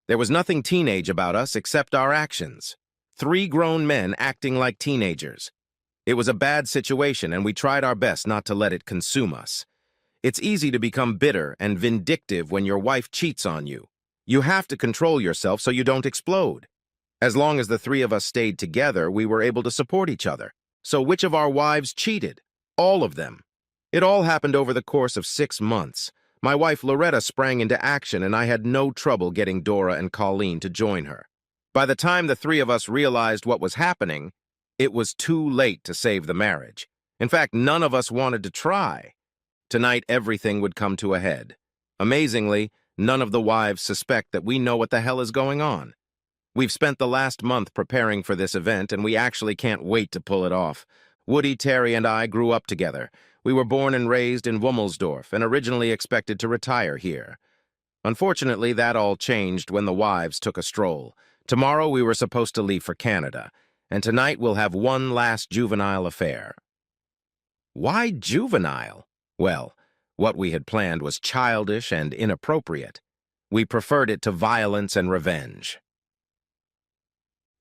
There was nothing teenage about us except our actions. Three grown men acting like teenagers. It was a bad situation, and we tried our best not to let it consume us. It's easy to become bitter and vindictive when your wife cheats on you. You have to control yourself so you don't explode. As long as the three of us stayed together, we were able to support each other. So which of our wives cheated? All of them. It all happened over the course of 6 months. My wife Loretta sprang into action, and I had no trouble getting Dora and Colleen to join her. By the time the three of us realized what was happening, it was too late to save the marriage. In fact, none of us wanted to try. Tonight, everything would come to a head. Amazingly, none of the wives suspect that we know what the hell is going on. We've spent the last month preparing for this event, and we actually can't wait to pull it off. Woody, Terry, and I grew up together. We were born and raised in Wummelsdorf and originally expected to retire here. Unfortunately, that all changed when the wives took a stroll. Tomorrow we were supposed to leave for Canada, and tonight we'll have one last juvenile affair. Why juvenile? Well, what we had planned was childish and inappropriate. We preferred it to violence and revenge.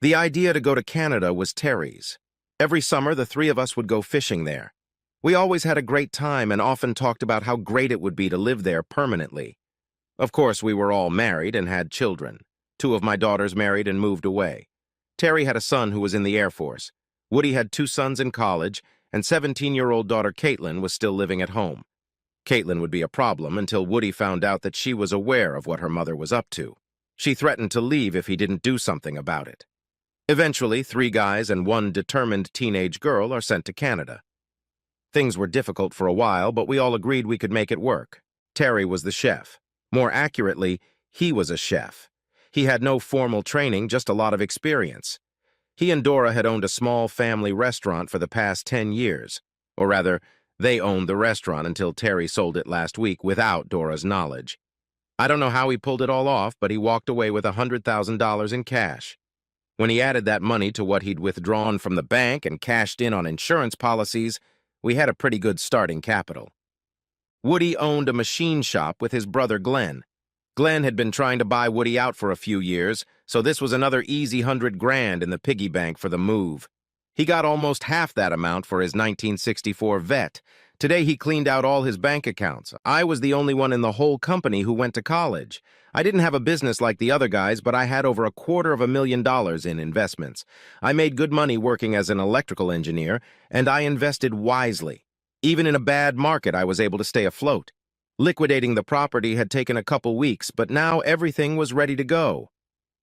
The idea to go to Canada was Terry's. Every summer, the three of us would go fishing there. We always had a great time and often talked about how great it would be to live there permanently. Of course, we were all married and had children. 2 of my daughters married and moved away. Terry had a son who was in the Air Force. Woody had 2 sons in college, and 17-year-old daughter Caitlin was still living at home. Caitlin would be a problem until Woody found out that she was aware of what her mother was up to. She threatened to leave if he didn't do something about it. Eventually, 3 guys and 1 determined teenage girl are sent to Canada. Things were difficult for a while, but we all agreed we could make it work. Terry was the chef. More accurately, he was a chef. He had no formal training, just a lot of experience. He and Dora had owned a small family restaurant for the past 10 years. Or rather, they owned the restaurant until Terry sold it last week without Dora's knowledge. I don't know how he pulled it all off, but he walked away with $100,000 in cash. When he added that money to what he'd withdrawn from the bank and cashed in on insurance policies, we had a pretty good starting capital. Woody owned a machine shop with his brother Glenn. Glenn had been trying to buy Woody out for a few years, so this was another easy $100,000 in the piggy bank for the move. He got almost half that amount for his 1964 Vet. Today he cleaned out all his bank accounts. I was the only one in the whole company who went to college. I didn't have a business like the other guys, but I had over $250,000 in investments. I made good money working as an electrical engineer, and I invested wisely. Even in a bad market, I was able to stay afloat. Liquidating the property had taken a couple weeks, but now everything was ready to go.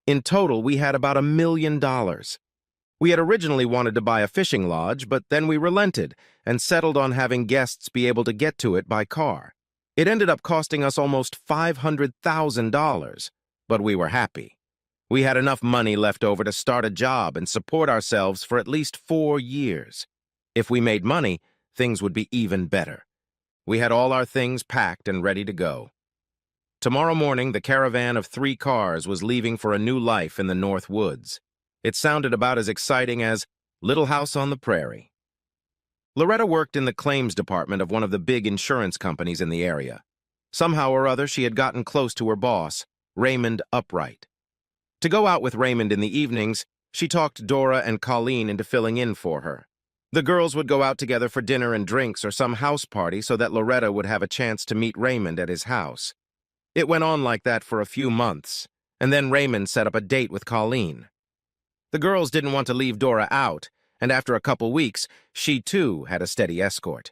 In total, we had about $1 million. We had originally wanted to buy a fishing lodge, but then we relented and settled on having guests be able to get to it by car. It ended up costing us almost $500,000, but we were happy. We had enough money left over to start a job and support ourselves for at least 4 years. If we made money, things would be even better. We had all our things packed and ready to go. Tomorrow morning, the caravan of 3 cars was leaving for a new life in the North Woods. It sounded about as exciting as Little House on the Prairie. Loretta worked in the claims department of one of the big insurance companies in the area. Somehow or other, she had gotten close to her boss, Raymond Upright. To go out with Raymond in the evenings, she talked Dora and Colleen into filling in for her. The girls would go out together for dinner and drinks or some house party so that Loretta would have a chance to meet Raymond at his house. It went on like that for a few months, and then Raymond set up a date with Colleen. The girls didn't want to leave Dora out, and after a couple weeks, she too had a steady escort.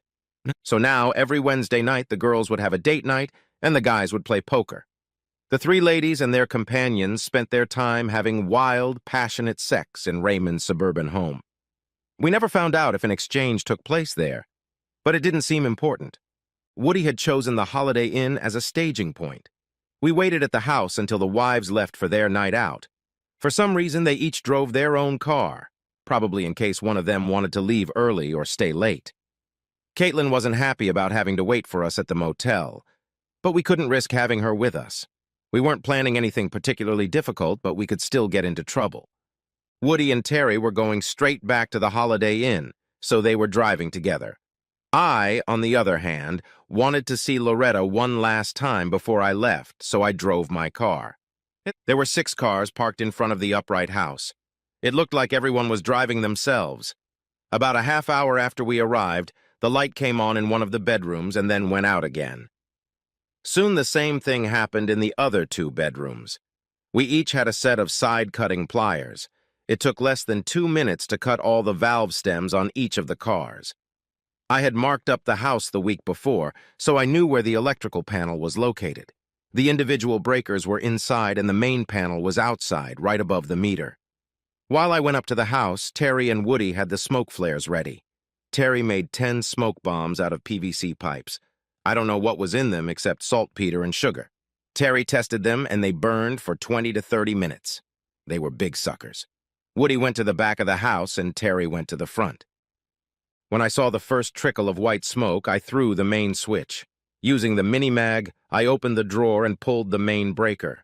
So now, every Wednesday night, the girls would have a date night, and the guys would play poker. The 3 ladies and their companions spent their time having wild, passionate sex in Raymond's suburban home. We never found out if an exchange took place there, but it didn't seem important. Woody had chosen the Holiday Inn as a staging point. We waited at the house until the wives left for their night out. For some reason, they each drove their own car, probably in case one of them wanted to leave early or stay late. Caitlin wasn't happy about having to wait for us at the motel, but we couldn't risk having her with us. We weren't planning anything particularly difficult, but we could still get into trouble. Woody and Terry were going straight back to the Holiday Inn, so they were driving together. I, on the other hand, wanted to see Loretta one last time before I left, so I drove my car. There were 6 cars parked in front of the upright house. It looked like everyone was driving themselves. About a half hour after we arrived, the light came on in one of the bedrooms and then went out again. Soon the same thing happened in the other 2 bedrooms. We each had a set of side-cutting pliers. It took less than 2 minutes to cut all the valve stems on each of the cars. I had marked up the house the week before, so I knew where the electrical panel was located. The individual breakers were inside and the main panel was outside, right above the meter. While I went up to the house, Terry and Woody had the smoke flares ready. Terry made 10 smoke bombs out of PVC pipes. I don't know what was in them except saltpeter and sugar. Terry tested them and they burned for 20 to 30 minutes. They were big suckers. Woody went to the back of the house and Terry went to the front. When I saw the first trickle of white smoke, I threw the main switch. Using the mini-mag, I opened the drawer and pulled the main breaker.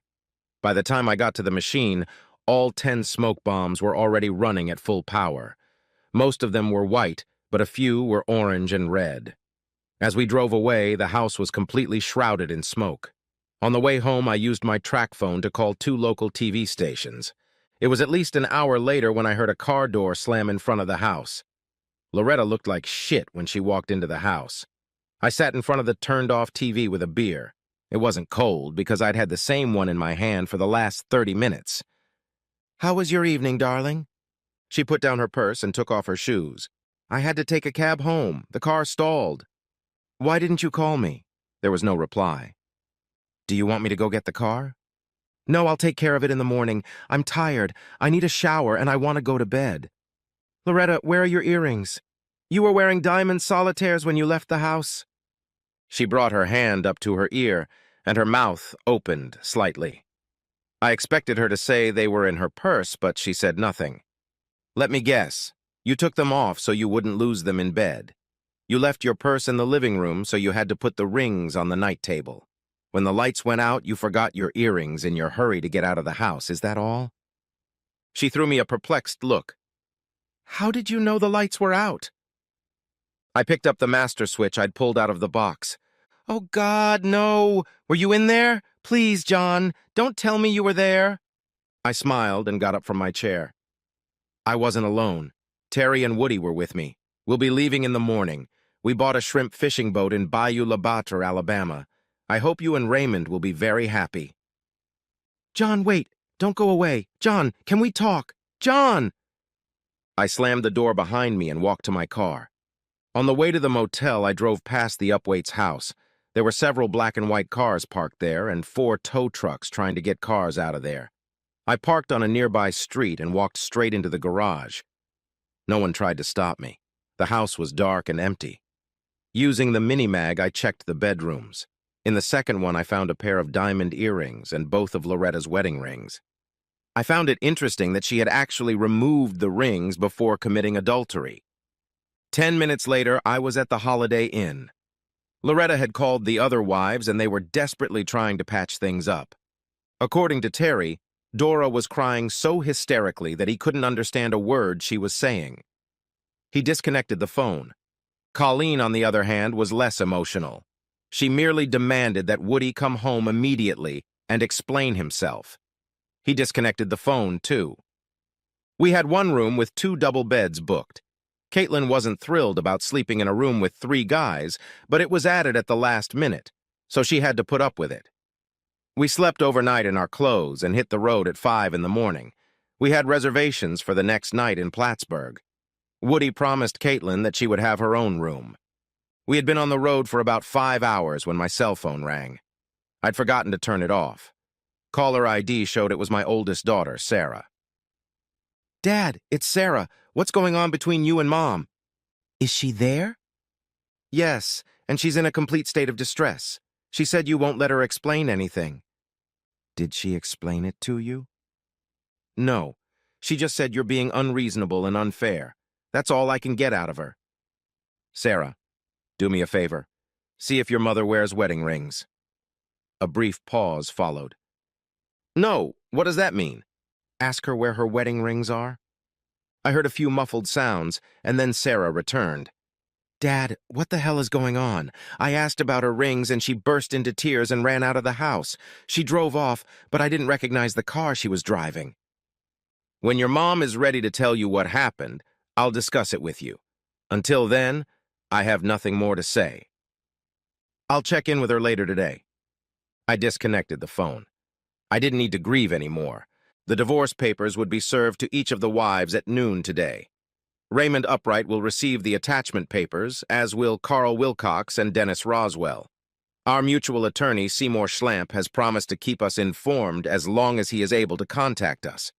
By the time I got to the machine, all 10 smoke bombs were already running at full power. Most of them were white, but a few were orange and red. As we drove away, the house was completely shrouded in smoke. On the way home, I used my track phone to call 2 local TV stations. It was at least an hour later when I heard a car door slam in front of the house. Loretta looked like shit when she walked into the house. I sat in front of the turned-off TV with a beer. It wasn't cold because I'd had the same one in my hand for the last 30 minutes. "How was your evening, darling?" She put down her purse and took off her shoes. "I had to take a cab home. The car stalled." "Why didn't you call me?" There was no reply. "Do you want me to go get the car?" "No, I'll take care of it in the morning. I'm tired. I need a shower and I want to go to bed." "Loretta, where are your earrings? You were wearing diamond solitaires when you left the house." She brought her hand up to her ear, and her mouth opened slightly. I expected her to say they were in her purse, but she said nothing. "Let me guess. You took them off so you wouldn't lose them in bed. You left your purse in the living room, so you had to put the rings on the night table. When the lights went out, you forgot your earrings in your hurry to get out of the house. Is that all?" She threw me a perplexed look. "How did you know the lights were out?" I picked up the master switch I'd pulled out of the box. "Oh, God, no! Were you in there? Please, John, don't tell me you were there." I smiled and got up from my chair. I wasn't alone. Terry and Woody were with me. "We'll be leaving in the morning. We bought a shrimp fishing boat in Bayou La Batre, Alabama. I hope you and Raymond will be very happy." "John, wait. Don't go away. John, can we talk? John!" I slammed the door behind me and walked to my car. On the way to the motel, I drove past the Upwaits' house. There were several black and white cars parked there and 4 tow trucks trying to get cars out of there. I parked on a nearby street and walked straight into the garage. No one tried to stop me. The house was dark and empty. Using the mini-mag, I checked the bedrooms. In the second one, I found a pair of diamond earrings and both of Loretta's wedding rings. I found it interesting that she had actually removed the rings before committing adultery. 10 minutes later, I was at the Holiday Inn. Loretta had called the other wives and they were desperately trying to patch things up. According to Terry, Dora was crying so hysterically that he couldn't understand a word she was saying. He disconnected the phone. Colleen, on the other hand, was less emotional. She merely demanded that Woody come home immediately and explain himself. He disconnected the phone, too. We had one room with 2 double beds booked. Caitlin wasn't thrilled about sleeping in a room with 3 guys, but it was added at the last minute, so she had to put up with it. We slept overnight in our clothes and hit the road at 5 in the morning. We had reservations for the next night in Plattsburgh. Woody promised Caitlin that she would have her own room. We had been on the road for about 5 hours when my cell phone rang. I'd forgotten to turn it off. Caller ID showed it was my oldest daughter, Sarah. "Dad, it's Sarah. What's going on between you and Mom?" "Is she there?" "Yes, and she's in a complete state of distress. She said you won't let her explain anything." "Did she explain it to you?" "No. She just said you're being unreasonable and unfair. That's all I can get out of her." "Sarah, do me a favor. See if your mother wears wedding rings." A brief pause followed. "No, what does that mean?" "Ask her where her wedding rings are." I heard a few muffled sounds, and then Sarah returned. Dad, what the hell is going on? I asked about her rings and she burst into tears and ran out of the house. She drove off, but I didn't recognize the car she was driving. When your mom is ready to tell you what happened, I'll discuss it with you. Until then, I have nothing more to say. I'll check in with her later today. I disconnected the phone. I didn't need to grieve anymore. The divorce papers would be served to each of the wives at noon today. Raymond Upright will receive the attachment papers, as will Carl Wilcox and Dennis Roswell. Our mutual attorney, Seymour Schlamp, has promised to keep us informed as long as he is able to contact us.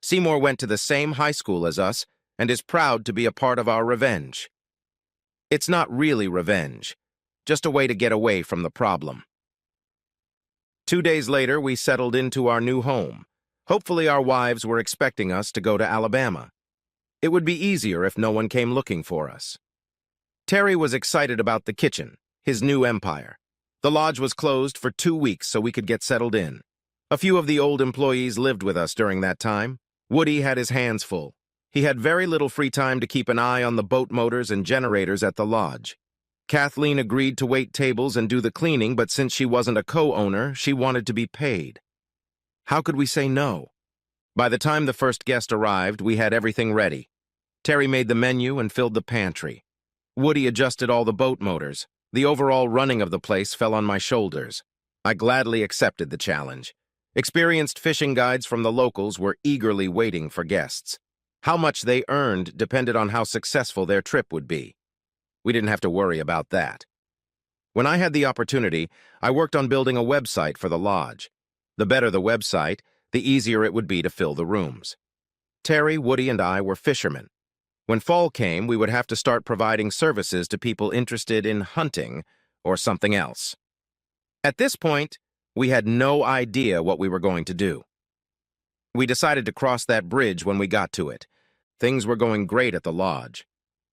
Seymour went to the same high school as us and is proud to be a part of our revenge. It's not really revenge, just a way to get away from the problem. 2 days later, we settled into our new home. Hopefully our wives were expecting us to go to Alabama. It would be easier if no one came looking for us. Terry was excited about the kitchen, his new empire. The lodge was closed for 2 weeks so we could get settled in. A few of the old employees lived with us during that time. Woody had his hands full. He had very little free time to keep an eye on the boat motors and generators at the lodge. Kathleen agreed to wait tables and do the cleaning, but since she wasn't a co-owner, she wanted to be paid. How could we say no? By the time the first guest arrived, we had everything ready. Terry made the menu and filled the pantry. Woody adjusted all the boat motors. The overall running of the place fell on my shoulders. I gladly accepted the challenge. Experienced fishing guides from the locals were eagerly waiting for guests. How much they earned depended on how successful their trip would be. We didn't have to worry about that. When I had the opportunity, I worked on building a website for the lodge. The better the website, the easier it would be to fill the rooms. Terry, Woody, and I were fishermen. When fall came, we would have to start providing services to people interested in hunting or something else. At this point, we had no idea what we were going to do. We decided to cross that bridge when we got to it. Things were going great at the lodge.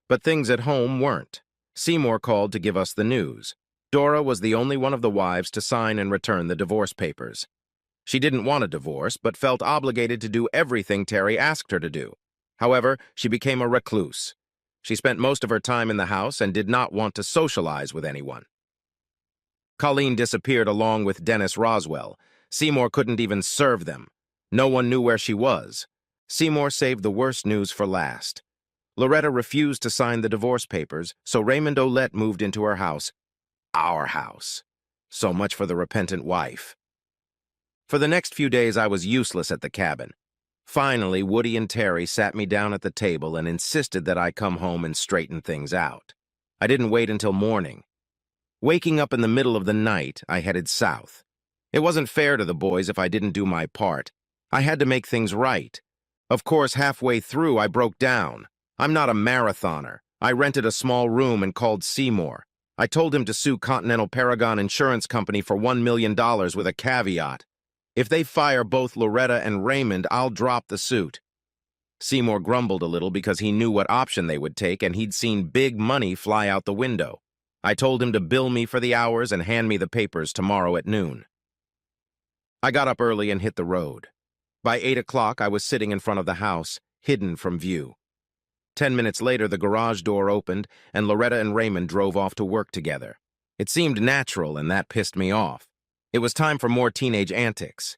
But things at home weren't. Seymour called to give us the news. Dora was the only one of the wives to sign and return the divorce papers. She didn't want a divorce, but felt obligated to do everything Terry asked her to do. However, she became a recluse. She spent most of her time in the house and did not want to socialize with anyone. Colleen disappeared along with Dennis Roswell. Seymour couldn't even serve them. No one knew where she was. Seymour saved the worst news for last. Loretta refused to sign the divorce papers, so Raymond Olette moved into her house. Our house. So much for the repentant wife. For the next few days, I was useless at the cabin. Finally, Woody and Terry sat me down at the table and insisted that I come home and straighten things out. I didn't wait until morning. Waking up in the middle of the night, I headed south. It wasn't fair to the boys if I didn't do my part. I had to make things right. Of course, halfway through, I broke down. I'm not a marathoner. I rented a small room and called Seymour. I told him to sue Continental Paragon Insurance Company for $1 million with a caveat. If they fire both Loretta and Raymond, I'll drop the suit. Seymour grumbled a little because he knew what option they would take and he'd seen big money fly out the window. I told him to bill me for the hours and hand me the papers tomorrow at noon. I got up early and hit the road. By 8 o'clock, I was sitting in front of the house, hidden from view. 10 minutes later, the garage door opened, and Loretta and Raymond drove off to work together. It seemed natural, and that pissed me off. It was time for more teenage antics.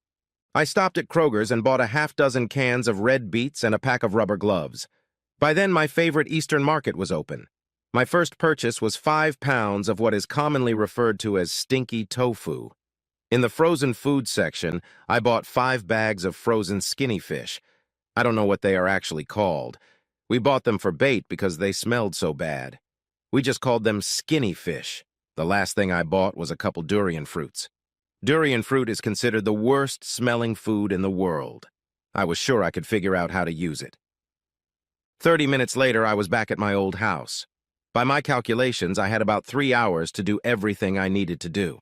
I stopped at Kroger's and bought a half-dozen cans of red beets and a pack of rubber gloves. By then, my favorite Eastern market was open. My first purchase was 5 pounds of what is commonly referred to as stinky tofu. In the frozen food section, I bought 5 bags of frozen skinny fish. I don't know what they are actually called. We bought them for bait because they smelled so bad. We just called them skinny fish. The last thing I bought was a couple durian fruits. Durian fruit is considered the worst-smelling food in the world. I was sure I could figure out how to use it. 30 minutes later, I was back at my old house. By my calculations, I had about 3 hours to do everything I needed to do.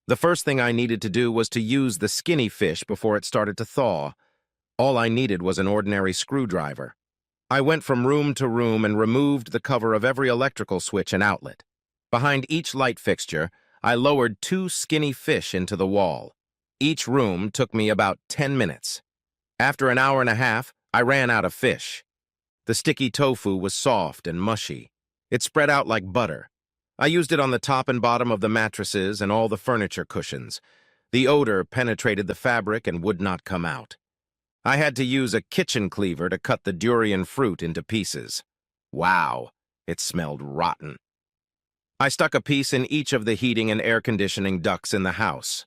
The first thing I needed to do was to use the skinny fish before it started to thaw. All I needed was an ordinary screwdriver. I went from room to room and removed the cover of every electrical switch and outlet. Behind each light fixture, I lowered 2 skinny fish into the wall. Each room took me about 10 minutes. After an hour and a half, I ran out of fish. The sticky tofu was soft and mushy. It spread out like butter. I used it on the top and bottom of the mattresses and all the furniture cushions. The odor penetrated the fabric and would not come out. I had to use a kitchen cleaver to cut the durian fruit into pieces. Wow, it smelled rotten. I stuck a piece in each of the heating and air conditioning ducts in the house.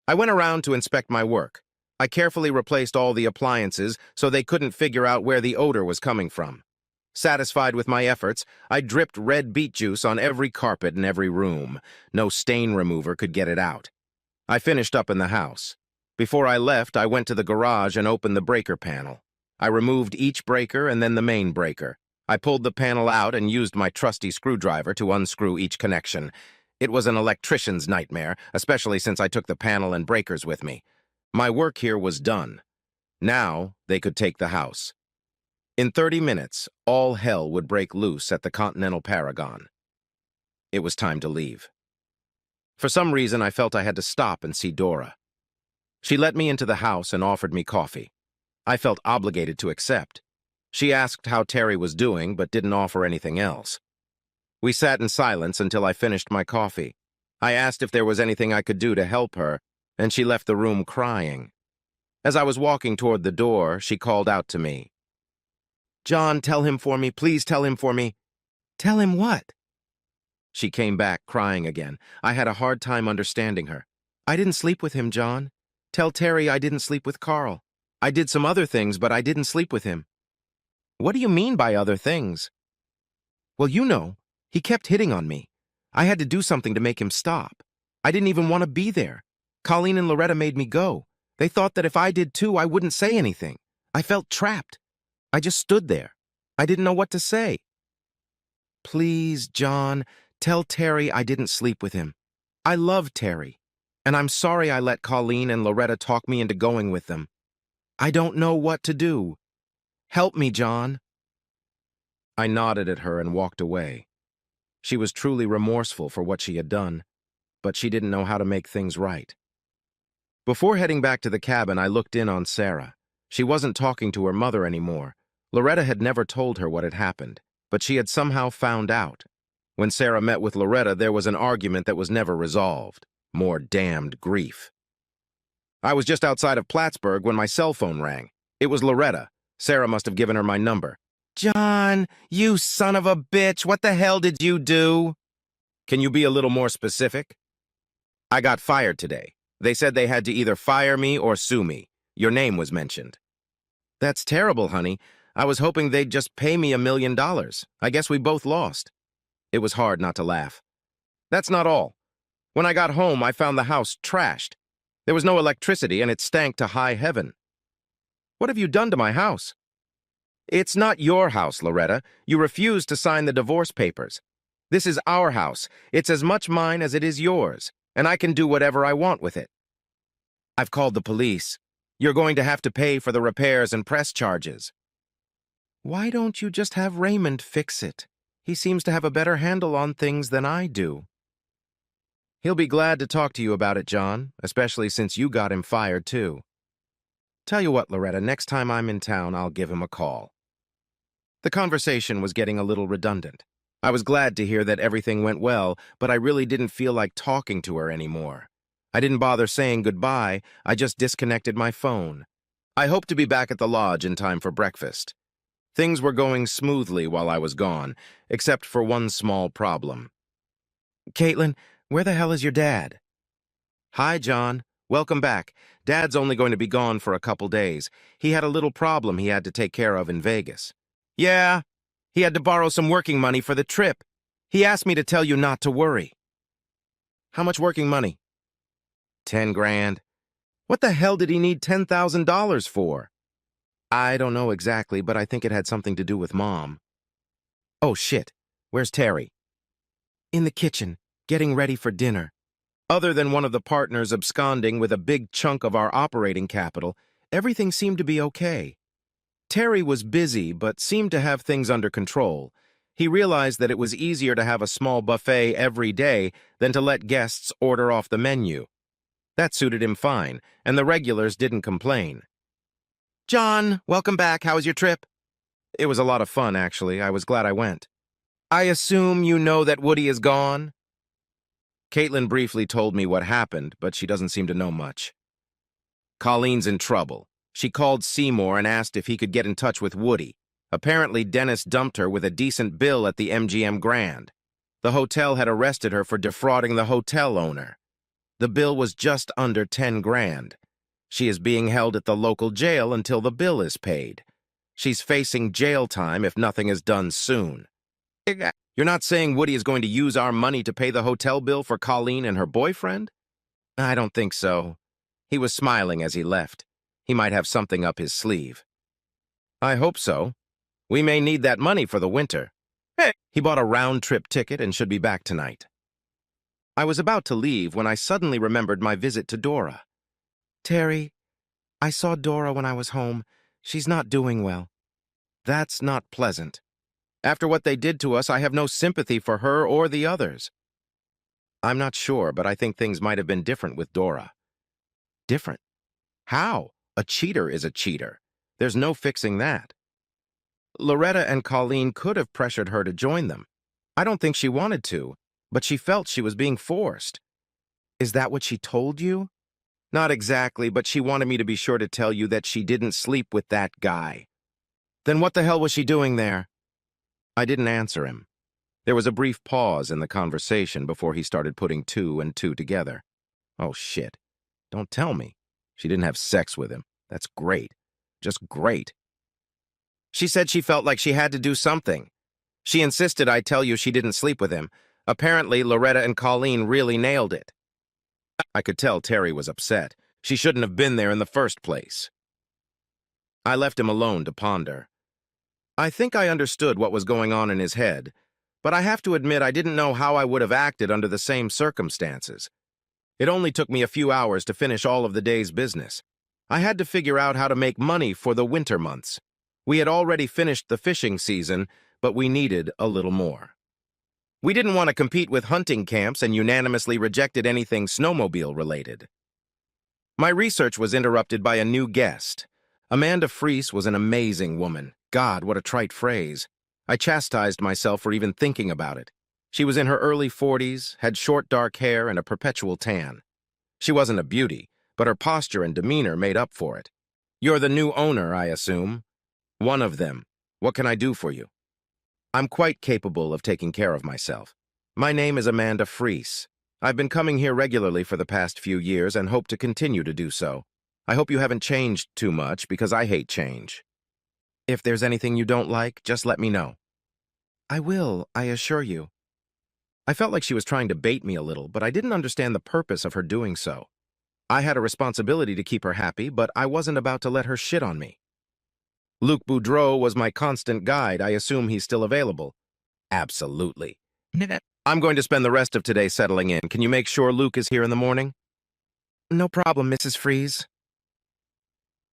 I went around to inspect my work. I carefully replaced all the appliances so they couldn't figure out where the odor was coming from. Satisfied with my efforts, I dripped red beet juice on every carpet in every room. No stain remover could get it out. I finished up in the house. Before I left, I went to the garage and opened the breaker panel. I removed each breaker and then the main breaker. I pulled the panel out and used my trusty screwdriver to unscrew each connection. It was an electrician's nightmare, especially since I took the panel and breakers with me. My work here was done. Now they could take the house. In 30 minutes, all hell would break loose at the Continental Paragon. It was time to leave. For some reason, I felt I had to stop and see Dora. She let me into the house and offered me coffee. I felt obligated to accept. She asked how Terry was doing, but didn't offer anything else. We sat in silence until I finished my coffee. I asked if there was anything I could do to help her, and she left the room crying. As I was walking toward the door, she called out to me. "John, tell him for me. Please tell him for me." "Tell him what?" She came back, crying again. I had a hard time understanding her. "I didn't sleep with him, John. Tell Terry I didn't sleep with Carl. I did some other things, but I didn't sleep with him." "What do you mean by other things?" "Well, you know, he kept hitting on me. I had to do something to make him stop. I didn't even want to be there. Colleen and Loretta made me go. They thought that if I did too, I wouldn't say anything. I felt trapped. I just stood there. I didn't know what to say." "Please, John, tell Terry I didn't sleep with him. I love Terry, and I'm sorry I let Colleen and Loretta talk me into going with them. I don't know what to do. Help me, John." I nodded at her and walked away. She was truly remorseful for what she had done, but she didn't know how to make things right. Before heading back to the cabin, I looked in on Sarah. She wasn't talking to her mother anymore. Loretta had never told her what had happened, but she had somehow found out. When Sarah met with Loretta, there was an argument that was never resolved. More damned grief. I was just outside of Plattsburgh when my cell phone rang. It was Loretta. Sarah must have given her my number. "John, you son of a bitch, what the hell did you do?" "Can you be a little more specific?" "I got fired today. They said they had to either fire me or sue me. Your name was mentioned." "That's terrible, honey. I was hoping they'd just pay me $1 million. I guess we both lost." It was hard not to laugh. "That's not all. When I got home, I found the house trashed. There was no electricity and it stank to high heaven." "What have you done to my house?" "It's not your house, Loretta. You refused to sign the divorce papers. This is our house. It's as much mine as it is yours, and I can do whatever I want with it." "I've called the police. You're going to have to pay for the repairs and press charges." "Why don't you just have Raymond fix it? He seems to have a better handle on things than I do." "He'll be glad to talk to you about it, John, especially since you got him fired, too. Tell you what, Loretta, next time I'm in town, I'll give him a call." The conversation was getting a little redundant. I was glad to hear that everything went well, but I really didn't feel like talking to her anymore. I didn't bother saying goodbye. I just disconnected my phone. I hoped to be back at the lodge in time for breakfast. Things were going smoothly while I was gone, except for one small problem. "Caitlin, where the hell is your dad?" "Hi, John. Welcome back. Dad's only going to be gone for a couple days. He had a little problem he had to take care of in Vegas." "Yeah, he had to borrow some working money for the trip. He asked me to tell you not to worry." "How much working money?" 10 grand. What the hell did he need $10,000 for?" "I don't know exactly, but I think it had something to do with Mom." "Oh, shit. Where's Terry?" "In the kitchen, getting ready for dinner." Other than one of the partners absconding with a big chunk of our operating capital, everything seemed to be okay. Terry was busy, but seemed to have things under control. He realized that it was easier to have a small buffet every day than to let guests order off the menu. That suited him fine, and the regulars didn't complain. "John, welcome back. How was your trip?" "It was a lot of fun, actually. I was glad I went." I assume you know that Woody is gone? Caitlin briefly told me what happened, but she doesn't seem to know much. Colleen's in trouble. She called Seymour and asked if he could get in touch with Woody. Apparently, Dennis dumped her with a decent bill at the MGM Grand. The hotel had arrested her for defrauding the hotel owner. The bill was just under 10 grand. She is being held at the local jail until the bill is paid. She's facing jail time if nothing is done soon. You're not saying Woody is going to use our money to pay the hotel bill for Colleen and her boyfriend? I don't think so. He was smiling as he left. He might have something up his sleeve. I hope so. We may need that money for the winter. Hey! He bought a round-trip ticket and should be back tonight. I was about to leave when I suddenly remembered my visit to Dora. Terry, I saw Dora when I was home. She's not doing well. That's not pleasant. After what they did to us, I have no sympathy for her or the others. I'm not sure, but I think things might have been different with Dora. Different? How? A cheater is a cheater. There's no fixing that. Loretta and Colleen could have pressured her to join them. I don't think she wanted to, but she felt she was being forced. Is that what she told you? Not exactly, but she wanted me to be sure to tell you that she didn't sleep with that guy. Then what the hell was she doing there? I didn't answer him. There was a brief pause in the conversation before he started putting two and two together. Oh, shit. Don't tell me. She didn't have sex with him. That's great. Just great. She said she felt like she had to do something. She insisted I tell you she didn't sleep with him. Apparently, Loretta and Colleen really nailed it. I could tell Terry was upset. She shouldn't have been there in the first place. I left him alone to ponder. I think I understood what was going on in his head, but I have to admit I didn't know how I would have acted under the same circumstances. It only took me a few hours to finish all of the day's business. I had to figure out how to make money for the winter months. We had already finished the fishing season, but we needed a little more. We didn't want to compete with hunting camps and unanimously rejected anything snowmobile-related. My research was interrupted by a new guest. Amanda Freese was an amazing woman. God, what a trite phrase. I chastised myself for even thinking about it. She was in her early 40s, had short dark hair and a perpetual tan. She wasn't a beauty, but her posture and demeanor made up for it. You're the new owner, I assume. One of them. What can I do for you? I'm quite capable of taking care of myself. My name is Amanda Freese. I've been coming here regularly for the past few years and hope to continue to do so. I hope you haven't changed too much because I hate change. If there's anything you don't like, just let me know. I will, I assure you. I felt like she was trying to bait me a little, but I didn't understand the purpose of her doing so. I had a responsibility to keep her happy, but I wasn't about to let her shit on me. Luc Boudreau was my constant guide. I assume he's still available. Absolutely. I'm going to spend the rest of today settling in. Can you make sure Luc is here in the morning? No problem, Mrs. Freese.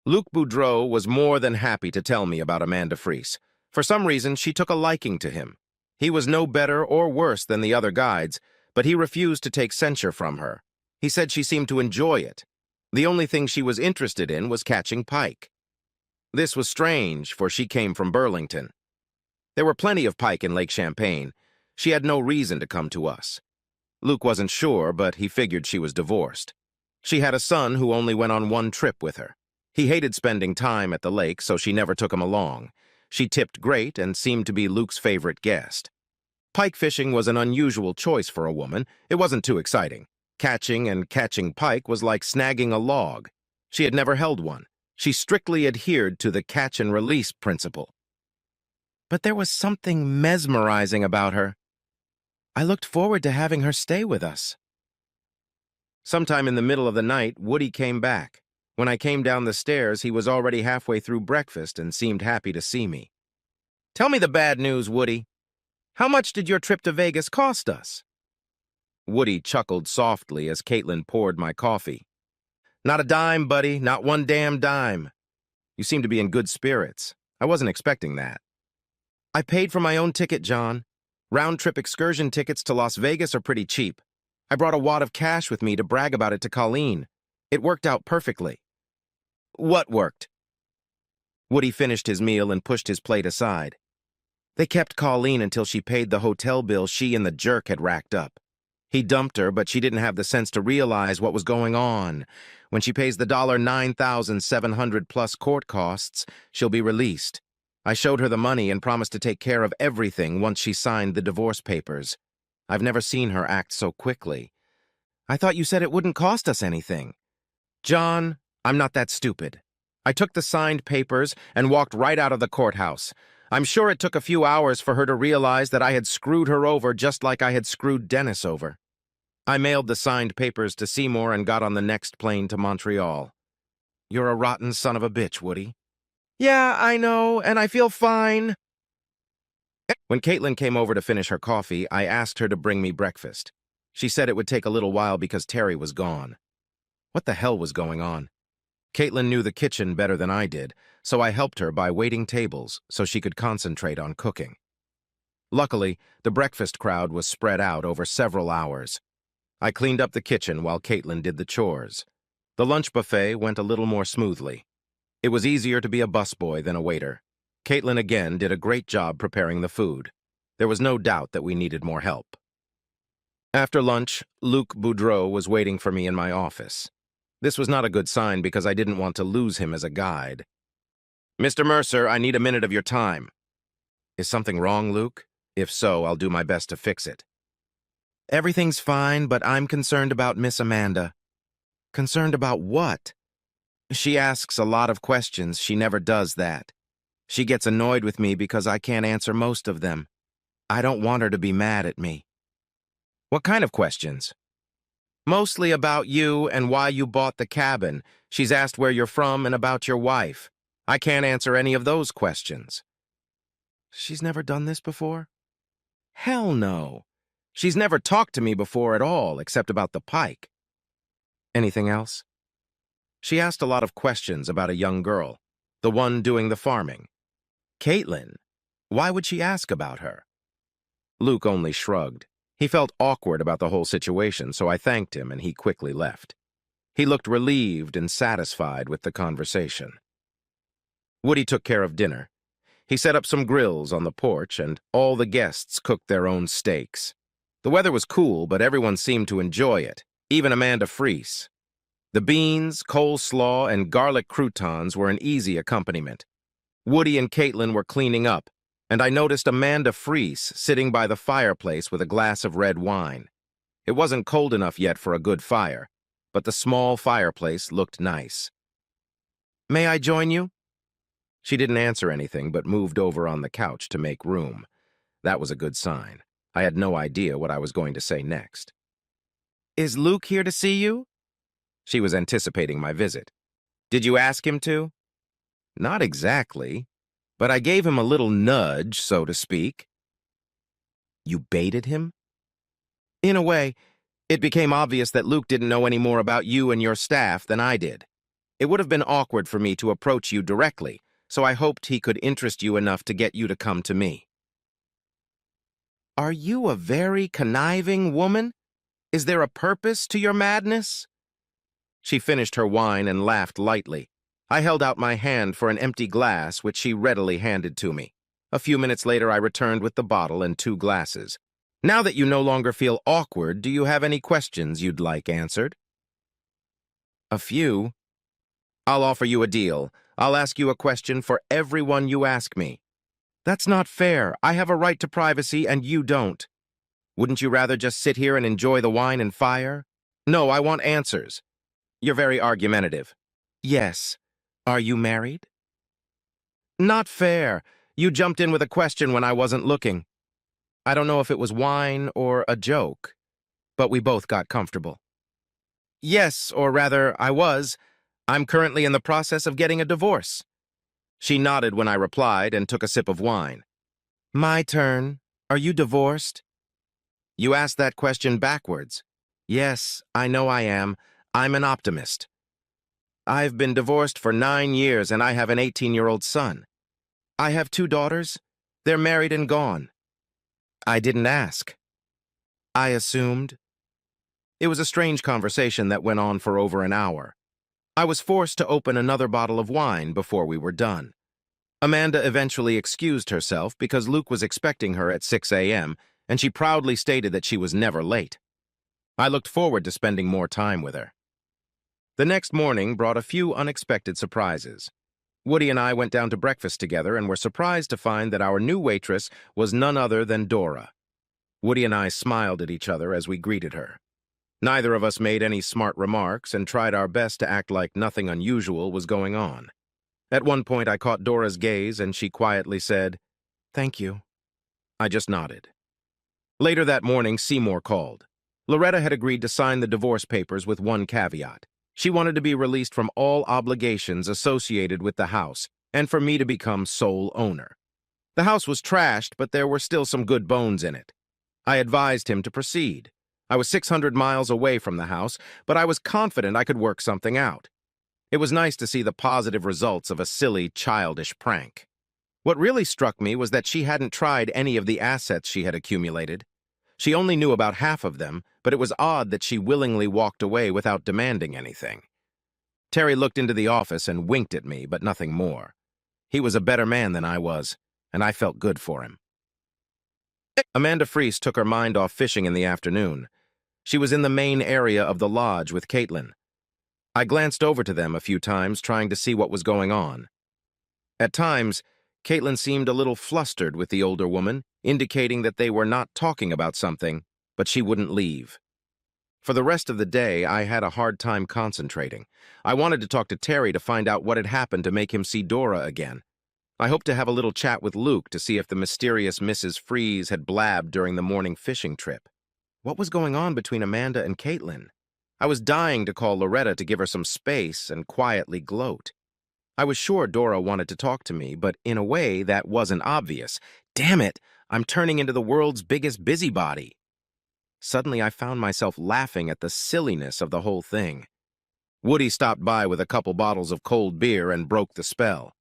Luc Boudreau was more than happy to tell me about Amanda Freese. For some reason, she took a liking to him. He was no better or worse than the other guides, but he refused to take censure from her. He said she seemed to enjoy it. The only thing she was interested in was catching pike. This was strange, for she came from Burlington. There were plenty of pike in Lake Champlain. She had no reason to come to us. Luc wasn't sure, but he figured she was divorced. She had a son who only went on one trip with her. He hated spending time at the lake, so she never took him along. She tipped great and seemed to be Luc's favorite guest. Pike fishing was an unusual choice for a woman. It wasn't too exciting. Catching pike was like snagging a log. She had never held one. She strictly adhered to the catch-and-release principle. But there was something mesmerizing about her. I looked forward to having her stay with us. Sometime in the middle of the night, Woody came back. When I came down the stairs, he was already halfway through breakfast and seemed happy to see me. Tell me the bad news, Woody. How much did your trip to Vegas cost us? Woody chuckled softly as Caitlin poured my coffee. Not a dime, buddy, not one damn dime. You seem to be in good spirits. I wasn't expecting that. I paid for my own ticket, John. Round-trip excursion tickets to Las Vegas are pretty cheap. I brought a wad of cash with me to brag about it to Colleen. It worked out perfectly. What worked? Woody finished his meal and pushed his plate aside. They kept Colleen until she paid the hotel bill she and the jerk had racked up. He dumped her, but she didn't have the sense to realize what was going on. When she pays the $9,700 plus court costs, she'll be released. I showed her the money and promised to take care of everything once she signed the divorce papers. I've never seen her act so quickly. I thought you said it wouldn't cost us anything. John, I'm not that stupid. I took the signed papers and walked right out of the courthouse. I'm sure it took a few hours for her to realize that I had screwed her over just like I had screwed Dennis over. I mailed the signed papers to Seymour and got on the next plane to Montreal. You're a rotten son of a bitch, Woody. Yeah, I know, and I feel fine. When Caitlin came over to finish her coffee, I asked her to bring me breakfast. She said it would take a little while because Terry was gone. What the hell was going on? Caitlin knew the kitchen better than I did, so I helped her by waiting tables so she could concentrate on cooking. Luckily, the breakfast crowd was spread out over several hours. I cleaned up the kitchen while Caitlin did the chores. The lunch buffet went a little more smoothly. It was easier to be a busboy than a waiter. Caitlin again did a great job preparing the food. There was no doubt that we needed more help. After lunch, Luc Boudreau was waiting for me in my office. This was not a good sign because I didn't want to lose him as a guide. Mr. Mercer, I need a minute of your time. Is something wrong, Luke? If so, I'll do my best to fix it. Everything's fine, but I'm concerned about Miss Amanda. Concerned about what? She asks a lot of questions. She never does that. She gets annoyed with me because I can't answer most of them. I don't want her to be mad at me. What kind of questions? Mostly about you and why you bought the cabin. She's asked where you're from and about your wife. I can't answer any of those questions. She's never done this before? Hell no. She's never talked to me before at all, except about the pike. Anything else? She asked a lot of questions about a young girl, the one doing the farming. Caitlin, why would she ask about her? Luke only shrugged. He felt awkward about the whole situation, so I thanked him and he quickly left. He looked relieved and satisfied with the conversation. Woody took care of dinner. He set up some grills on the porch and all the guests cooked their own steaks. The weather was cool, but everyone seemed to enjoy it, even Amanda Freese. The beans, coleslaw, and garlic croutons were an easy accompaniment. Woody and Caitlin were cleaning up, and I noticed Amanda Freese sitting by the fireplace with a glass of red wine. It wasn't cold enough yet for a good fire, but the small fireplace looked nice. May I join you? She didn't answer anything but moved over on the couch to make room. That was a good sign. I had no idea what I was going to say next. Is Luke here to see you? She was anticipating my visit. Did you ask him to? Not exactly, but I gave him a little nudge, so to speak. You baited him? In a way, it became obvious that Luke didn't know any more about you and your staff than I did. It would have been awkward for me to approach you directly, so I hoped he could interest you enough to get you to come to me. Are you a very conniving woman? Is there a purpose to your madness? She finished her wine and laughed lightly. I held out my hand for an empty glass, which she readily handed to me. A few minutes later, I returned with the bottle and 2 glasses. Now that you no longer feel awkward, do you have any questions you'd like answered? A few. I'll offer you a deal. I'll ask you a question for everyone you ask me. That's not fair. I have a right to privacy and you don't. Wouldn't you rather just sit here and enjoy the wine and fire? No, I want answers. You're very argumentative. Yes. Are you married? Not fair. You jumped in with a question when I wasn't looking. I don't know if it was wine or a joke, but we both got comfortable. Yes, or rather, I was. I'm currently in the process of getting a divorce. She nodded when I replied and took a sip of wine. My turn. Are you divorced? You asked that question backwards. Yes, I know I am. I'm an optimist. I've been divorced for 9 years and I have an 18-year-old son. I have 2 daughters. They're married and gone. I didn't ask. I assumed. It was a strange conversation that went on for over an hour. I was forced to open another bottle of wine before we were done. Amanda eventually excused herself because Luke was expecting her at 6 a.m., and she proudly stated that she was never late. I looked forward to spending more time with her. The next morning brought a few unexpected surprises. Woody and I went down to breakfast together and were surprised to find that our new waitress was none other than Dora. Woody and I smiled at each other as we greeted her. Neither of us made any smart remarks and tried our best to act like nothing unusual was going on. At one point, I caught Dora's gaze and she quietly said, "Thank you." I just nodded. Later that morning, Seymour called. Loretta had agreed to sign the divorce papers with one caveat. She wanted to be released from all obligations associated with the house and for me to become sole owner. The house was trashed, but there were still some good bones in it. I advised him to proceed. I was 600 miles away from the house, but I was confident I could work something out. It was nice to see the positive results of a silly, childish prank. What really struck me was that she hadn't tried any of the assets she had accumulated. She only knew about half of them, but it was odd that she willingly walked away without demanding anything. Terry looked into the office and winked at me, but nothing more. He was a better man than I was, and I felt good for him. Amanda Freese took her mind off fishing in the afternoon. She was in the main area of the lodge with Caitlin. I glanced over to them a few times, trying to see what was going on. At times, Caitlin seemed a little flustered with the older woman, indicating that they were not talking about something, but she wouldn't leave. For the rest of the day, I had a hard time concentrating. I wanted to talk to Terry to find out what had happened to make him see Dora again. I hoped to have a little chat with Luke to see if the mysterious Mrs. Freese had blabbed during the morning fishing trip. What was going on between Amanda and Caitlin? I was dying to call Loretta to give her some space and quietly gloat. I was sure Dora wanted to talk to me, but in a way that wasn't obvious. Damn it, I'm turning into the world's biggest busybody. Suddenly I found myself laughing at the silliness of the whole thing. Woody stopped by with a couple bottles of cold beer and broke the spell.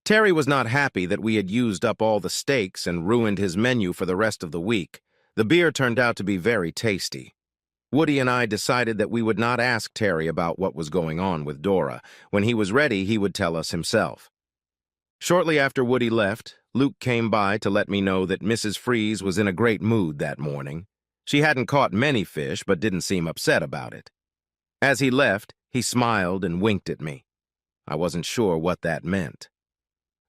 Terry was not happy that we had used up all the steaks and ruined his menu for the rest of the week. The beer turned out to be very tasty. Woody and I decided that we would not ask Terry about what was going on with Dora. When he was ready, he would tell us himself. Shortly after Woody left, Luke came by to let me know that Mrs. Freese was in a great mood that morning. She hadn't caught many fish, but didn't seem upset about it. As he left, he smiled and winked at me. I wasn't sure what that meant.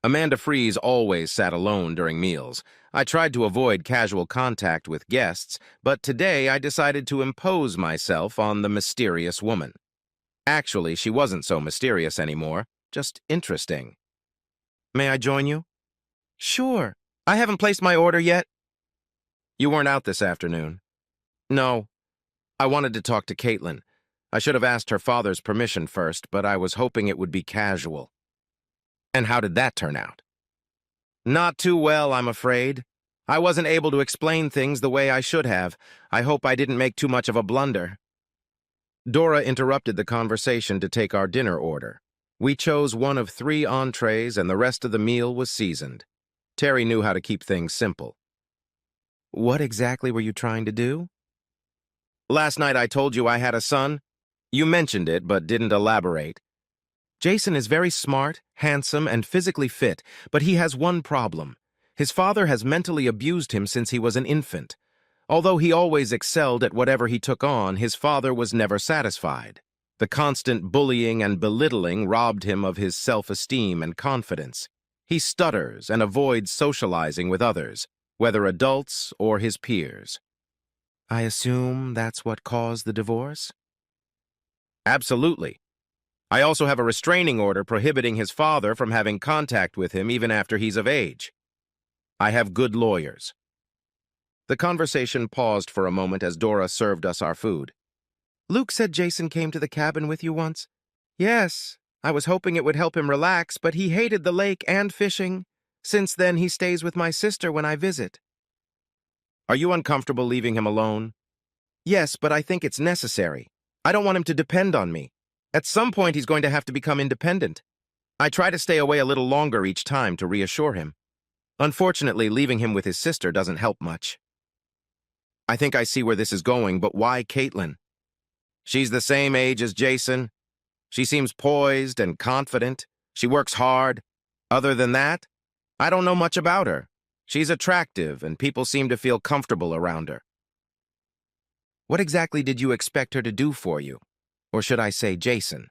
Amanda Freese always sat alone during meals. I tried to avoid casual contact with guests, but today I decided to impose myself on the mysterious woman. Actually, she wasn't so mysterious anymore, just interesting. "May I join you?" "Sure. I haven't placed my order yet." "You weren't out this afternoon?" "No. I wanted to talk to Caitlin. I should have asked her father's permission first, but I was hoping it would be casual." "And how did that turn out?" "Not too well, I'm afraid. I wasn't able to explain things the way I should have. I hope I didn't make too much of a blunder." Dora interrupted the conversation to take our dinner order. We chose one of 3 entrees and the rest of the meal was seasoned. Terry knew how to keep things simple. "What exactly were you trying to do?" "Last night I told you I had a son. You mentioned it, but didn't elaborate. Jason is very smart, handsome, and physically fit, but he has one problem. His father has mentally abused him since he was an infant. Although he always excelled at whatever he took on, his father was never satisfied. The constant bullying and belittling robbed him of his self-esteem and confidence. He stutters and avoids socializing with others, whether adults or his peers." "I assume that's what caused the divorce?" "Absolutely. I also have a restraining order prohibiting his father from having contact with him even after he's of age. I have good lawyers." The conversation paused for a moment as Dora served us our food. "Luke said Jason came to the cabin with you once?" "Yes. I was hoping it would help him relax, but he hated the lake and fishing. Since then, he stays with my sister when I visit." "Are you uncomfortable leaving him alone?" "Yes, but I think it's necessary. I don't want him to depend on me. At some point, he's going to have to become independent. I try to stay away a little longer each time to reassure him. Unfortunately, leaving him with his sister doesn't help much." "I think I see where this is going, but why Caitlin?" "She's the same age as Jason. She seems poised and confident. She works hard. Other than that, I don't know much about her. She's attractive, and people seem to feel comfortable around her. What exactly did you expect her to do for you? Or should I say Jason?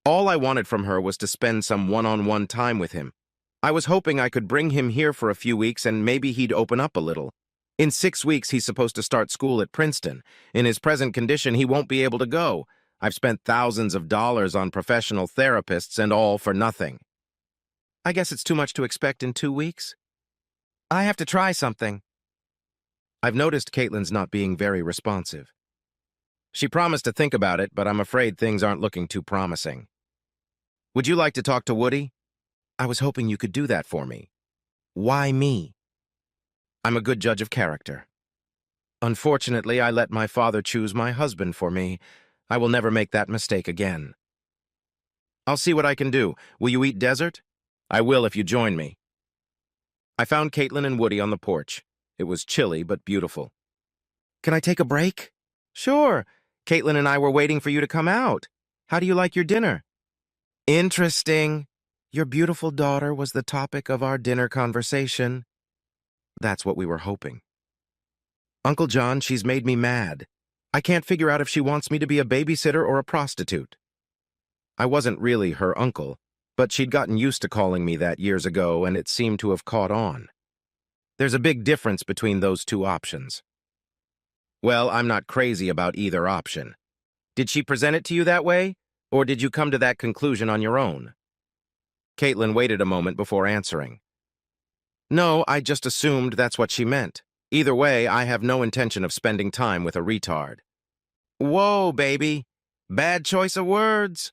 All I wanted from her was to spend some one-on-one time with him. I was hoping I could bring him here for a few weeks and maybe he'd open up a little. In 6 weeks, he's supposed to start school at Princeton. In his present condition, he won't be able to go. I've spent thousands of dollars on professional therapists and all for nothing. I guess it's too much to expect in 2 weeks. I have to try something. I've noticed Caitlin's not being very responsive. She promised to think about it, but I'm afraid things aren't looking too promising. Would you like to talk to Woody? I was hoping you could do that for me. Why me? I'm a good judge of character. Unfortunately, I let my father choose my husband for me. I will never make that mistake again. I'll see what I can do. Will you eat dessert? I will if you join me. I found Caitlin and Woody on the porch. It was chilly but beautiful. Can I take a break? Sure. Caitlin and I were waiting for you to come out. How do you like your dinner? Interesting. Your beautiful daughter was the topic of our dinner conversation. That's what we were hoping. Uncle John, she's made me mad. I can't figure out if she wants me to be a babysitter or a prostitute. I wasn't really her uncle, but she'd gotten used to calling me that years ago, and it seemed to have caught on. There's a big difference between those two options. Well, I'm not crazy about either option. Did she present it to you that way, or did you come to that conclusion on your own? Caitlin waited a moment before answering. No, I just assumed that's what she meant. Either way, I have no intention of spending time with a retard. Whoa, baby. Bad choice of words.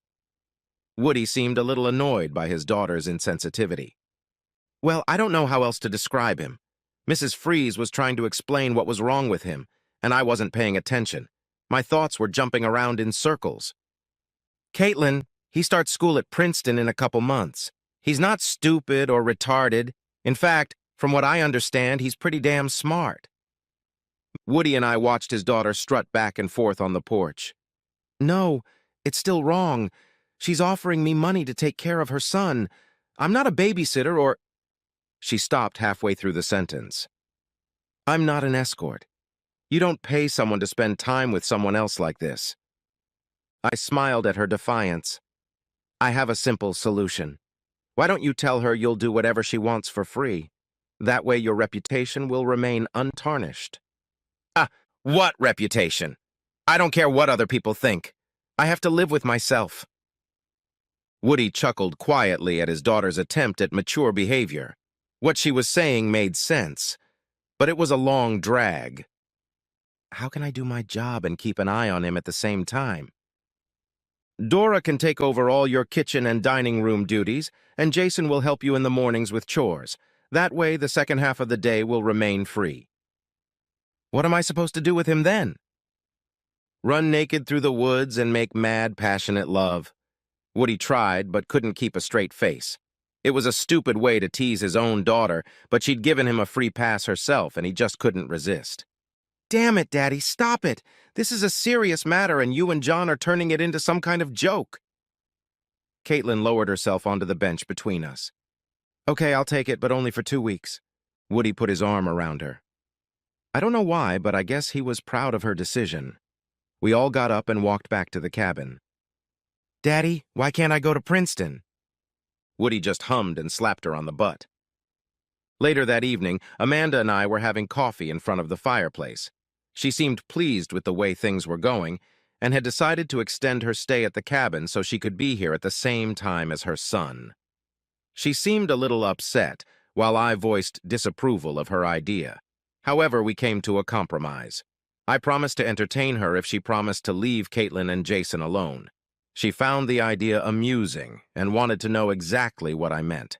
Woody seemed a little annoyed by his daughter's insensitivity. Well, I don't know how else to describe him. Mrs. Freeze was trying to explain what was wrong with him, and I wasn't paying attention. My thoughts were jumping around in circles. Caitlin, he starts school at Princeton in a couple months. He's not stupid or retarded. In fact, from what I understand, he's pretty damn smart. Woody and I watched his daughter strut back and forth on the porch. No, it's still wrong. She's offering me money to take care of her son. I'm not a babysitter or... She stopped halfway through the sentence. I'm not an escort. You don't pay someone to spend time with someone else like this. I smiled at her defiance. I have a simple solution. Why don't you tell her you'll do whatever she wants for free? That way your reputation will remain untarnished. Ah, what reputation? I don't care what other people think. I have to live with myself. Woody chuckled quietly at his daughter's attempt at mature behavior. What she was saying made sense, but it was a long drag. How can I do my job and keep an eye on him at the same time? Dora can take over all your kitchen and dining room duties, and Jason will help you in the mornings with chores. That way, the second half of the day will remain free. What am I supposed to do with him then? Run naked through the woods and make mad, passionate love. Woody tried, but couldn't keep a straight face. It was a stupid way to tease his own daughter, but she'd given him a free pass herself, and he just couldn't resist. Damn it, Daddy, stop it! This is a serious matter, and you and John are turning it into some kind of joke. Caitlin lowered herself onto the bench between us. Okay, I'll take it, but only for 2 weeks. Woody put his arm around her. I don't know why, but I guess he was proud of her decision. We all got up and walked back to the cabin. Daddy, why can't I go to Princeton? Woody just hummed and slapped her on the butt. Later that evening, Amanda and I were having coffee in front of the fireplace. She seemed pleased with the way things were going and had decided to extend her stay at the cabin so she could be here at the same time as her son. She seemed a little upset, while I voiced disapproval of her idea. However, we came to a compromise. I promised to entertain her if she promised to leave Caitlin and Jason alone. She found the idea amusing and wanted to know exactly what I meant.